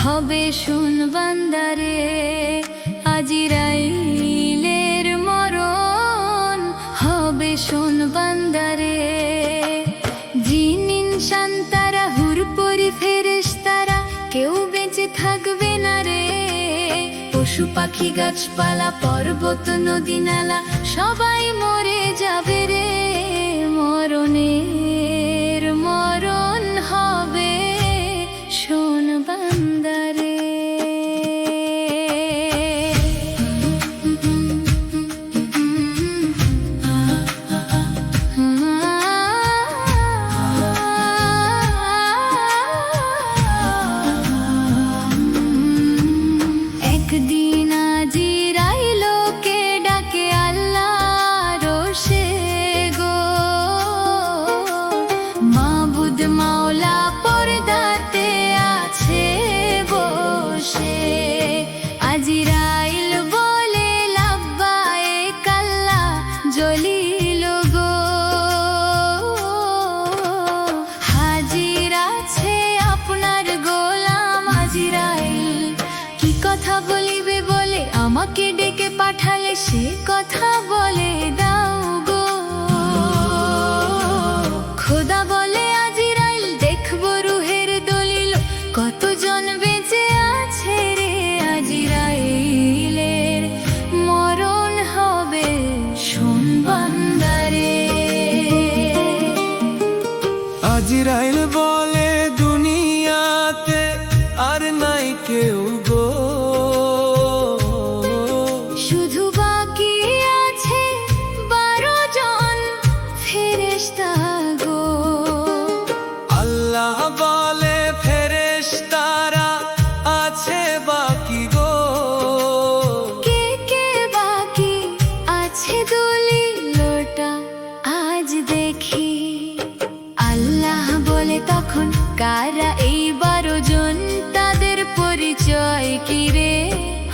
হবে শুন বান্দারে, আজরাইলের মরণ হবে শুন বান্দারে। জিন ইনসান তারা হুরপুরি ফেরেশতারা কেউ বেঁচে থাকবে না রে। পশু পাখি গাছপালা পর্বত নদী নালা সবাই মরে যাবে রে। মরণের মরণ হবে শোন বান্দারে। একদিন আজরাইলকে ডাকে আল্লাহ রোষে গো, মাবুদ মাওলা পর্দাতে আছে বসে। আজরাইল বলে লাব্বাইক আল্লাহ জলিল গো, হাজির আছে আপনার গোলাম আজরাইল। কি কথা বলিবে বলে আমাকে ডেকে পাঠালে, সে কথা বলে দাও গো। খোদা বলে আজরাইল দেখবো রুহের দলিল, কতজন বেঁচে আছে রে। আজরাইলের মরণ হবে শোন বান্দারে। আজরাইল বলে দুনিয়াতে আর নাই কেউ গো, শুধু বাকি আছে 12 জন ফেরেশতা গো। আল্লাহ বলে ফেরেশতারা আছে বাকি গো। কে কে বাকি আছে দলিলটা আজ দেখি। আল্লাহ বলে তখন কারা এই 12 জন, তাদের পরিচয় কি রে।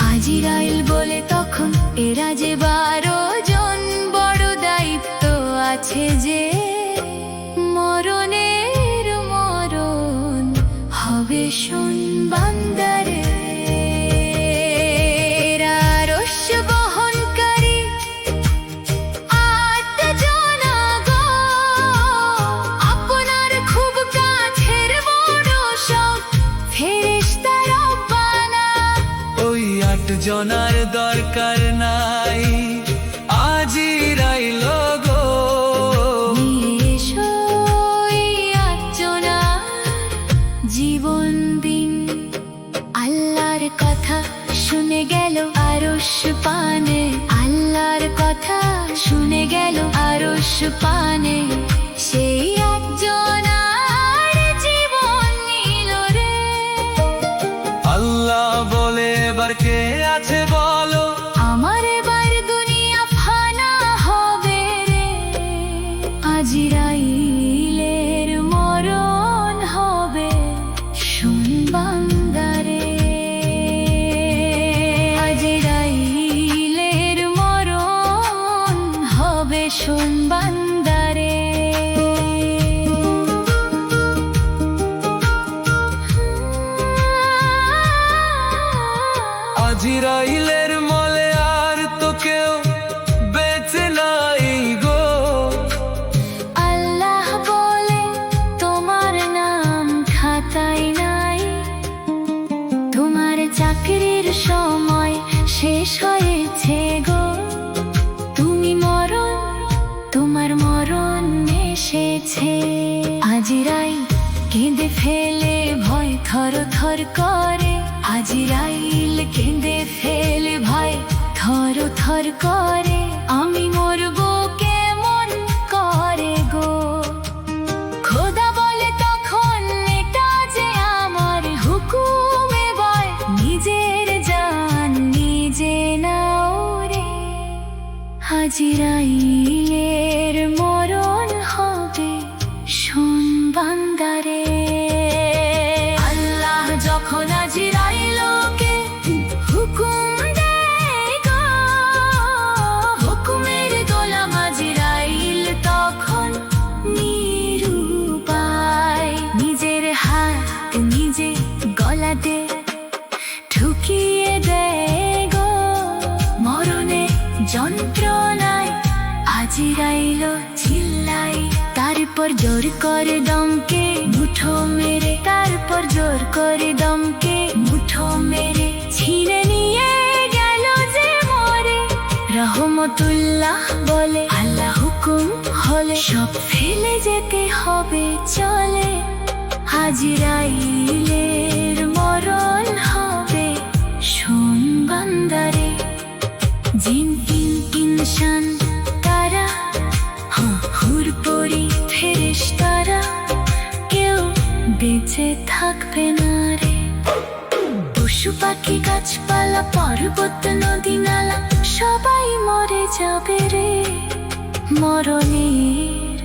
আজরাইল বলে তখন এরা যে 12 জন, বড় দায়িত্ব আছে যে। মরণের মরণ হবে শোন বান্দারে। এরা রস্য বহনকারী 8 জন গো, আপনার খুব কাছের বড় সব ফেরেশতারা বানা। ওই 8 জনার দরকার নাই আজরাইল গো। এসো এই 8 জনার জীবন দিন। আল্লাহর কথা শুনে গেল আরশ পানে, আল্লাহর কথা শুনে গেল আরশ পানে। সেই 8 জনার জীবন নিল রে। আল্লাহ বলে এবার কে আছে বলো, আমার এবার দুনিয়া ফানা হবে রে। আজরাইলের মরণ হবে শোন বান্দারে। আজরাইলের মরণ হবে শোন বান্দারে। আজরাইলের মলে আর তো কেউ বেঁচে নাই গো। আল্লাহ বলে তোমার নাম খাতায় নাই, তোমার চাকরির সময় শেষ হয়েছে গো। তুমি মরণ, তোমার মরণ এসেছে। আজরাইল কেঁদে ফেলে ভয় থর থর করে, আজরাইল কেঁদে ফেলে ভয় থর থর করে। আমি মরবো কেমন করে গো। খোদা বলে তখন এটা যে আমার হুকুম, এবার নিজের জান নিজে নাও রে। আজরাইলের মরণ হবে শোন বান্দারে। আল্লাহ যখন আজরাইলকে হুকুম দেয় গো, হুকুমের গোলাম আজরাইল তখন নিরুপায় নিজের হাত নিজে গলাতে তারপর জোর করে দমকে মুঠো মেরে, তারপর জোর করে দমকে মুঠো মেরে ছিঁড়ে নিয়ে গেল যে মরে। রহমতুল্লাহ বলে আল্লাহ হুকুম হলে সব ফেলে যেতে হবে চলে। আজরাইলের মরণ হবে শোন বান্দারে। জিন ইনসান তারা, হুর পরি ফেরেশতারা, কেউ বেঁচে থাকবে না রে। পশু পাখি গাছপালা পর্বত নদী নালা সবাই মরে যাবে রে। মরণের